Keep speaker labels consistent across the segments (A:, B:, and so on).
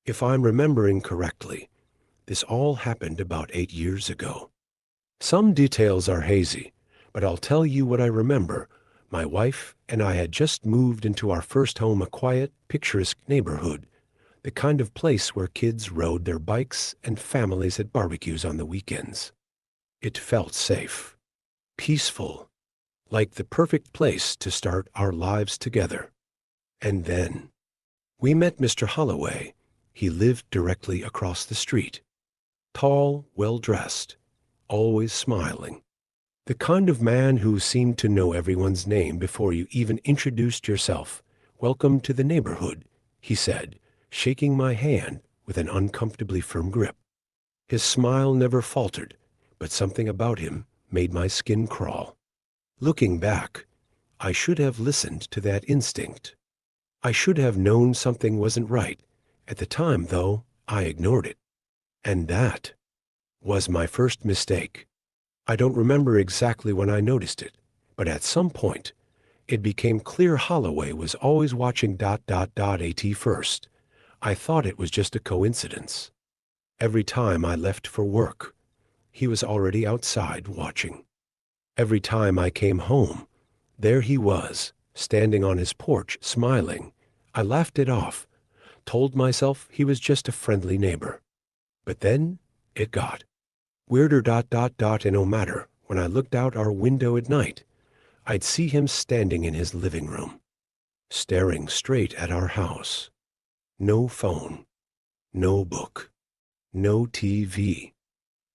A: If I'm remembering correctly, this all happened about 8 years ago. Some details are hazy, but I'll tell you what I remember. My wife and I had just moved into our first home, a quiet, picturesque neighborhood, the kind of place where kids rode their bikes and families had barbecues on the weekends. It felt safe, peaceful, like the perfect place to start our lives together. And then we met Mr. Holloway. He lived directly across the street. Tall, well-dressed, always smiling. The kind of man who seemed to know everyone's name before you even introduced yourself. "Welcome to the neighborhood," he said, shaking my hand with an uncomfortably firm grip. His smile never faltered, but something about him made my skin crawl. Looking back, I should have listened to that instinct. I should have known something wasn't right. At the time, though, I ignored it. And that was my first mistake. I don't remember exactly when I noticed it, but at some point, it became clear Holloway was always watching at first. I thought it was just a coincidence. Every time I left for work, he was already outside watching. Every time I came home, there he was, standing on his porch, smiling. I laughed it off, told myself he was just a friendly neighbor. But then it got weirder. And no matter when I looked out our window at night, I'd see him standing in his living room, staring straight at our house. No phone, no book, no TV,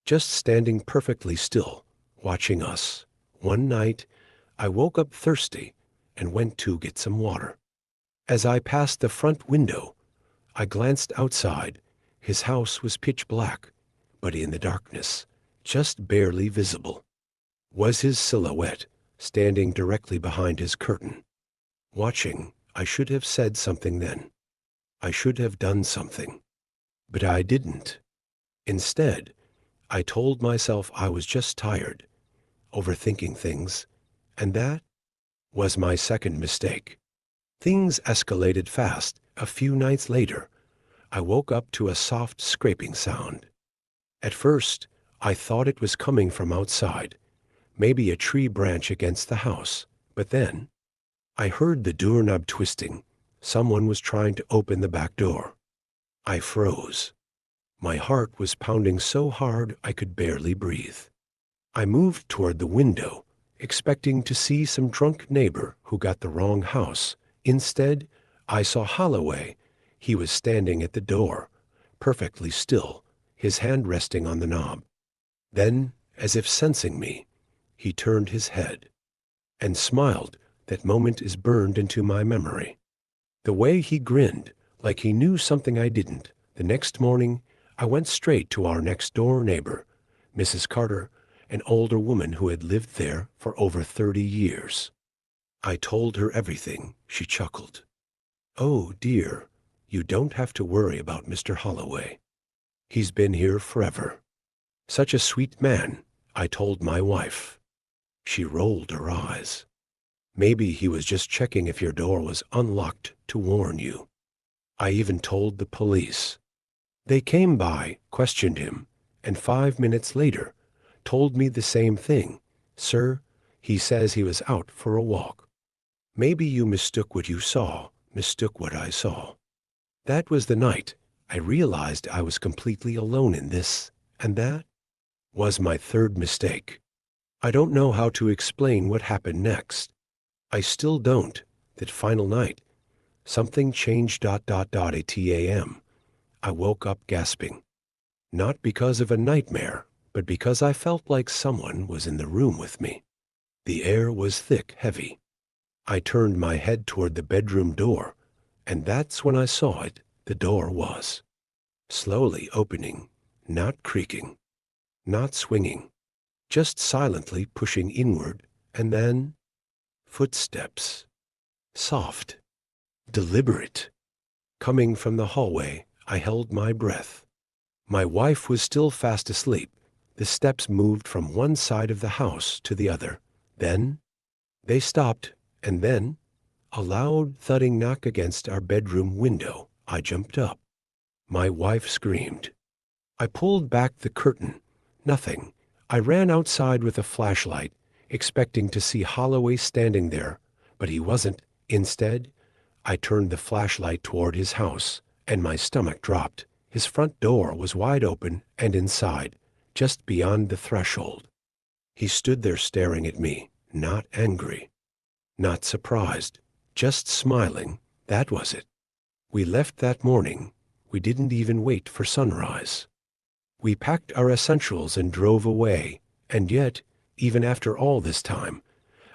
A: just standing perfectly still, watching us. One night, I woke up thirsty and went to get some water. As I passed the front window, I glanced outside. His house was pitch black, but in the darkness, just barely visible, was his silhouette standing directly behind his curtain. Watching, I should have said something then. I should have done something. But I didn't. Instead, I told myself I was just tired, overthinking things, and that was my second mistake. Things escalated fast. A few nights later, I woke up to a soft scraping sound. At first, I thought it was coming from outside, maybe a tree branch against the house. But then, I heard the doorknob twisting. Someone was trying to open the back door. I froze. My heart was pounding so hard I could barely breathe. I moved toward the window, expecting to see some drunk neighbor who got the wrong house. Instead, I saw Holloway. He was standing at the door, perfectly still, his hand resting on the knob. Then, as if sensing me, he turned his head and smiled. That moment is burned into my memory. The way he grinned, like he knew something I didn't. The next morning, I went straight to our next-door neighbor, Mrs. Carter, an older woman who had lived there for over 30 years. I told her everything. She chuckled. "Oh, dear, you don't have to worry about Mr. Holloway. He's been here forever. Such a sweet man," I told my wife. She rolled her eyes. "Maybe he was just checking if your door was unlocked to warn you." I even told the police. They came by, questioned him, and 5 minutes later told me the same thing. "Sir, he says he was out for a walk." Maybe you mistook what you saw, mistook what I saw. That was the night I realized I was completely alone in this, and that was my third mistake. I don't know how to explain what happened next. I still don't. That final night, something changed. At a.m. I woke up gasping. Not because of a nightmare, but because I felt like someone was in the room with me. The air was thick, heavy. I turned my head toward the bedroom door, and that's when I saw it. The door was slowly opening, not creaking, not swinging, just silently pushing inward, and then footsteps. Soft, deliberate, coming from the hallway. I held my breath. My wife was still fast asleep. The steps moved from one side of the house to the other. Then they stopped, and then a loud thudding knock against our bedroom window. I jumped up. My wife screamed. I pulled back the curtain. Nothing. I ran outside with a flashlight, expecting to see Holloway standing there, but he wasn't. Instead, I turned the flashlight toward his house, and my stomach dropped. His front door was wide open, and inside, just beyond the threshold, he stood there staring at me, not angry, not surprised, just smiling. That was it. We left that morning. We didn't even wait for sunrise. We packed our essentials and drove away, and yet, even after all this time,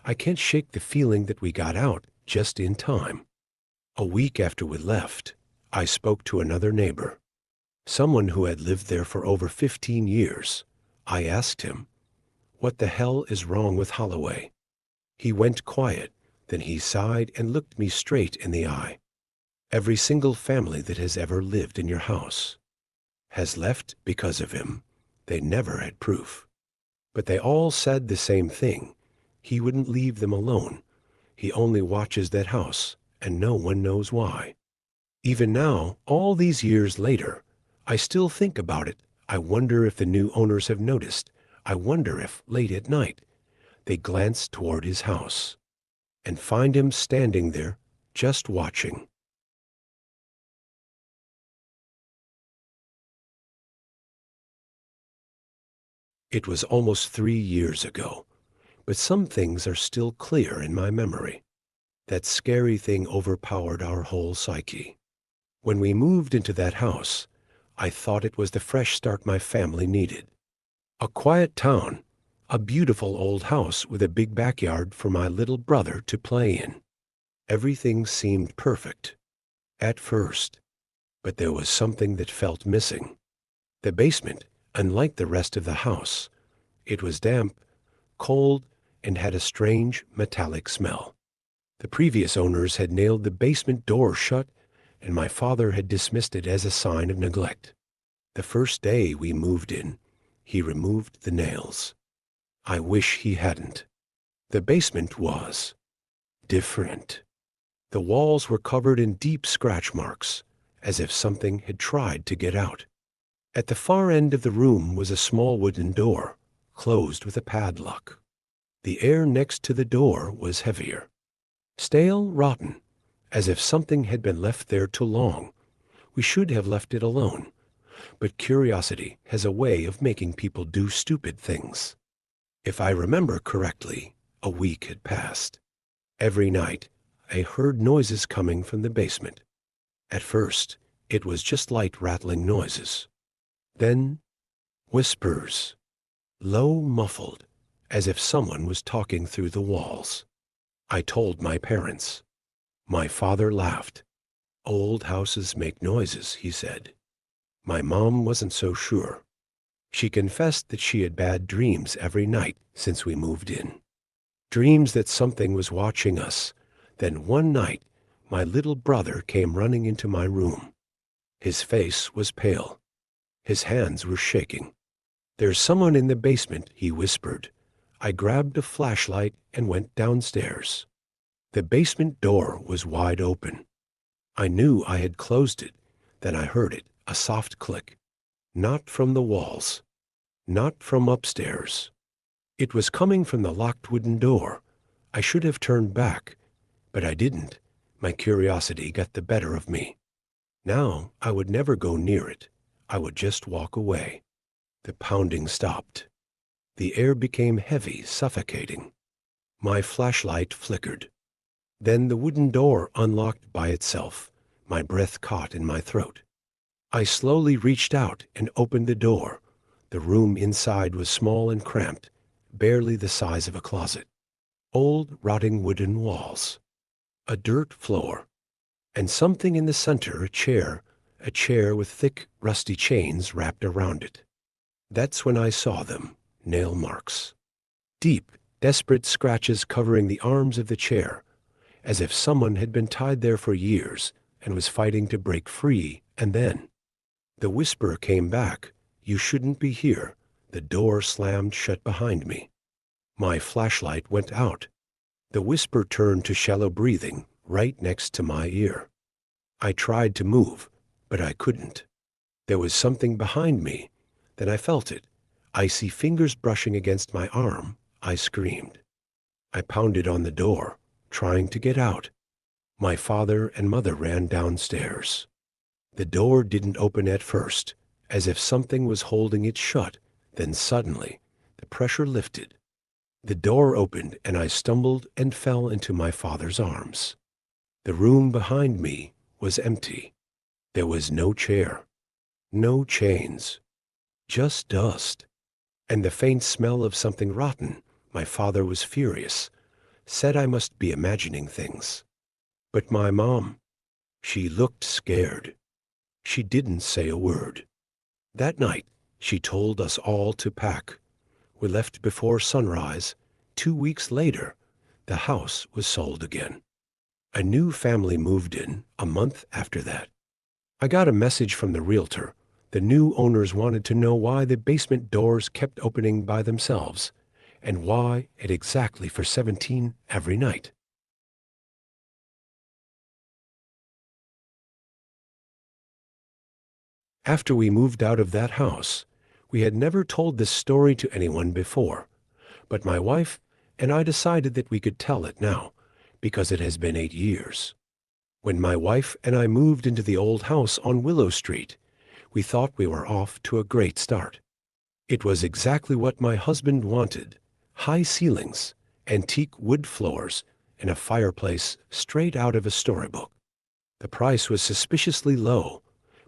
A: I can't shake the feeling that we got out just in time. A week after we left, I spoke to another neighbor, someone who had lived there for over 15 years. I asked him, "What the hell is wrong with Holloway?" He went quiet, then he sighed and looked me straight in the eye. "Every single family that has ever lived in your house has left because of him." They never had proof, but they all said the same thing. He wouldn't leave them alone. He only watches that house, and no one knows why. Even now, all these years later, I still think about it. I wonder if the new owners have noticed. I wonder if, late at night, they glance toward his house and find him standing there, just watching. It was almost 3 years ago, but some things are still clear in my memory. That scary thing overpowered our whole psyche. When we moved into that house, I thought it was the fresh start my family needed. A quiet town, a beautiful old house with a big backyard for my little brother to play in. Everything seemed perfect at first, but there was something that felt missing. The basement, unlike the rest of the house, it was damp, cold, and had a strange metallic smell. The previous owners had nailed the basement door shut, and my father had dismissed it as a sign of neglect. The first day we moved in, he removed the nails. I wish he hadn't. The basement was different. The walls were covered in deep scratch marks, as if something had tried to get out. At the far end of the room was a small wooden door, closed with a padlock. The air next to the door was heavier, stale, rotten, as if something had been left there too long. We should have left it alone, but curiosity has a way of making people do stupid things. If I remember correctly, a week had passed. Every night, I heard noises coming from the basement. At first, it was just light rattling noises. Then, whispers, low, muffled, as if someone was talking through the walls. I told my parents. My father laughed. "Old houses make noises," he said. My mom wasn't so sure. She confessed that she had bad dreams every night since we moved in. Dreams that something was watching us. Then one night, my little brother came running into my room. His face was pale. His hands were shaking. "There's someone in the basement," he whispered. I grabbed a flashlight and went downstairs. The basement door was wide open. I knew I had closed it. Then I heard it, a soft click. Not from the walls. Not from upstairs. It was coming from the locked wooden door. I should have turned back, but I didn't. My curiosity got the better of me. Now I would never go near it. I would just walk away. The pounding stopped. The air became heavy, suffocating. My flashlight flickered. Then the wooden door unlocked by itself. My breath caught in my throat. I slowly reached out and opened the door. The room inside was small and cramped, barely the size of a closet. Old, rotting wooden walls. A dirt floor. And something in the center, a chair with thick, rusty chains wrapped around it. That's when I saw them, nail marks. Deep, desperate scratches covering the arms of the chair, as if someone had been tied there for years and was fighting to break free. And then the whisper came back, "You shouldn't be here." The door slammed shut behind me. My flashlight went out. The whisper turned to shallow breathing right next to my ear. I tried to move, but I couldn't. There was something behind me. Then I felt it. Icy fingers brushing against my arm. I screamed. I pounded on the door, trying to get out. My father and mother ran downstairs. The door didn't open at first, as if something was holding it shut. Then suddenly, the pressure lifted. The door opened and I stumbled and fell into my father's arms. The room behind me was empty. There was no chair, no chains, just dust, and the faint smell of something rotten. My father was furious, said I must be imagining things. But my mom, she looked scared. She didn't say a word. That night, she told us all to pack. We left before sunrise. 2 weeks later, the house was sold again. A new family moved in a month after that. I got a message from the realtor. The new owners wanted to know why the basement doors kept opening by themselves, and why at exactly for 17 every night. After we moved out of that house, we had never told this story to anyone before, but my wife and I decided that we could tell it now, because it has been 8 years. When my wife and I moved into the old house on Willow Street, we thought we were off to a great start. It was exactly what my husband wanted: high ceilings, antique wood floors, and a fireplace straight out of a storybook. The price was suspiciously low,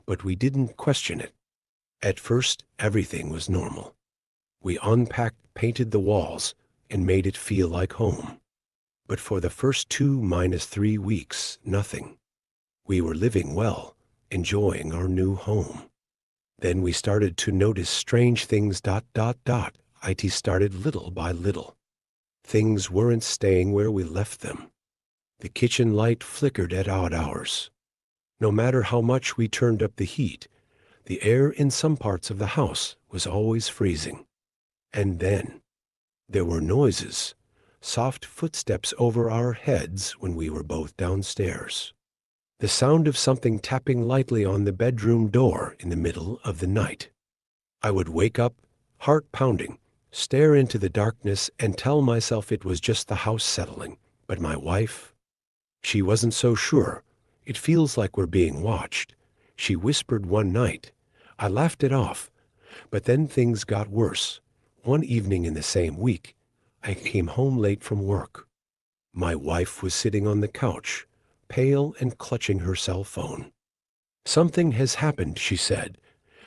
A: but we didn't question it. At first, everything was normal. We unpacked, painted the walls, and made it feel like home. But for the first 2-3 weeks, nothing. We were living well, enjoying our new home. Then we started to notice strange things. It started little by little. Things weren't staying where we left them. The kitchen light flickered at odd hours. No matter how much we turned up the heat, the air in some parts of the house was always freezing. And then there were noises, soft footsteps over our heads when we were both downstairs. The sound of something tapping lightly on the bedroom door in the middle of the night. I would wake up, heart pounding, stare into the darkness and tell myself it was just the house settling. But my wife, she wasn't so sure. It feels like we're being watched, she whispered one night. I laughed it off, but then things got worse. One evening in the same week, I came home late from work. My wife was sitting on the couch, pale and clutching her cell phone. "Something has happened," she said.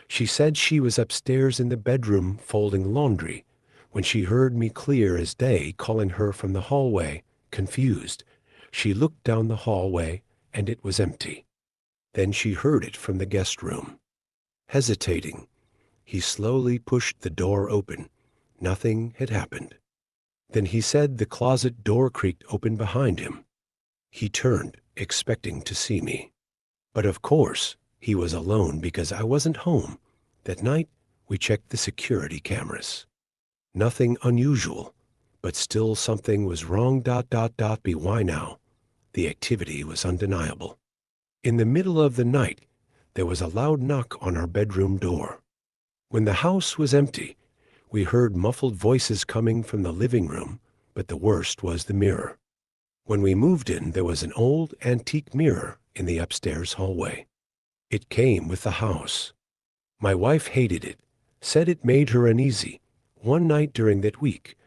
A: She said she was upstairs in the bedroom folding laundry when she heard me clear as day calling her from the hallway. Confused, she looked down the hallway and it was empty. Then she heard it from the guest room. Hesitating, he slowly pushed the door open. Nothing had happened. Then he said the closet door creaked open behind him. He turned, expecting to see me. But of course, he was alone because I wasn't home. That night, we checked the security cameras. Nothing unusual, but still something was wrong. Why now? The activity was undeniable. In the middle of the night, there was a loud knock on our bedroom door. When the house was empty, we heard muffled voices coming from the living room, but the worst was the mirror. When we moved in, there was an old antique mirror in the upstairs hallway. It came with the house. My wife hated it, said it made her uneasy. One night during that week,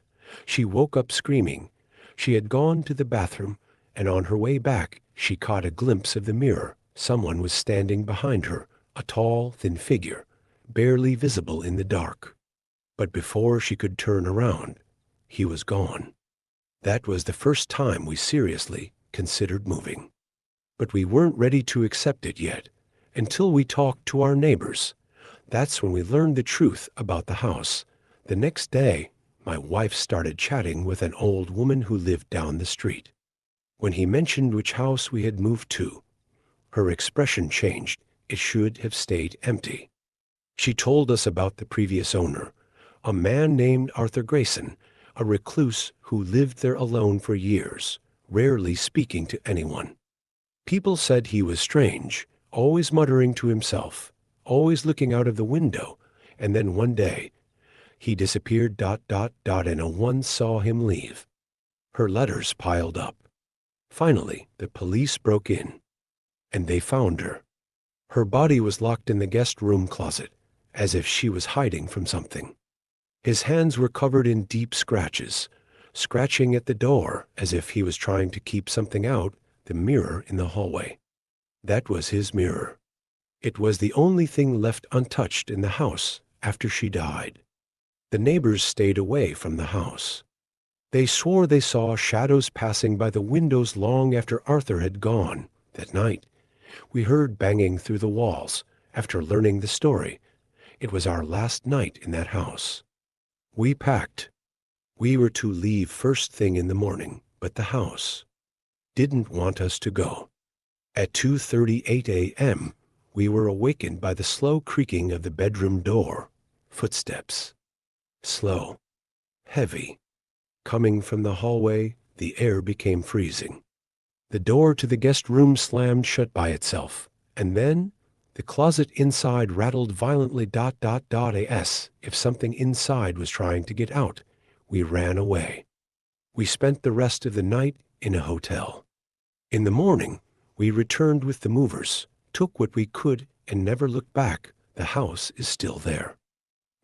A: she woke up screaming. She had gone to the bathroom, and on her way back, she caught a glimpse of the mirror. Someone was standing behind her, a tall, thin figure, barely visible in the dark. But before she could turn around, he was gone. That was the first time we seriously considered moving. But we weren't ready to accept it yet, until we talked to our neighbors. That's when we learned the truth about the house. The next day, my wife started chatting with an old woman who lived down the street. When he mentioned which house we had moved to, her expression changed. It should have stayed empty. She told us about the previous owner, a man named Arthur Grayson, a recluse who lived there alone for years, rarely speaking to anyone. People said he was strange, always muttering to himself, always looking out of the window, and then one day, he disappeared, and no one saw him leave. Her letters piled up. Finally, the police broke in, and they found her. Her body was locked in the guest room closet, as if she was hiding from something. His hands were covered in deep scratches, scratching at the door as if he was trying to keep something out, the mirror in the hallway. That was his mirror. It was the only thing left untouched in the house after she died. The neighbors stayed away from the house. They swore they saw shadows passing by the windows long after Arthur had gone. That night, we heard banging through the walls. After learning the story, it was our last night in that house. We packed. We were to leave first thing in the morning, but the house didn't want us to go. At 2:38 a.m., we were awakened by the slow creaking of the bedroom door. Footsteps. Slow. Heavy. Coming from the hallway, the air became freezing. The door to the guest room slammed shut by itself, and then the closet inside rattled violently. As if something inside was trying to get out. We ran away. We spent the rest of the night in a hotel. In the morning, we returned with the movers, took what we could, and never looked back. The house is still there.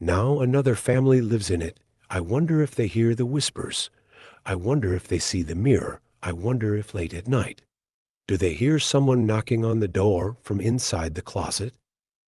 A: Now another family lives in it. I wonder if they hear the whispers. I wonder if they see the mirror. I wonder if late at night, do they hear someone knocking on the door from inside the closet?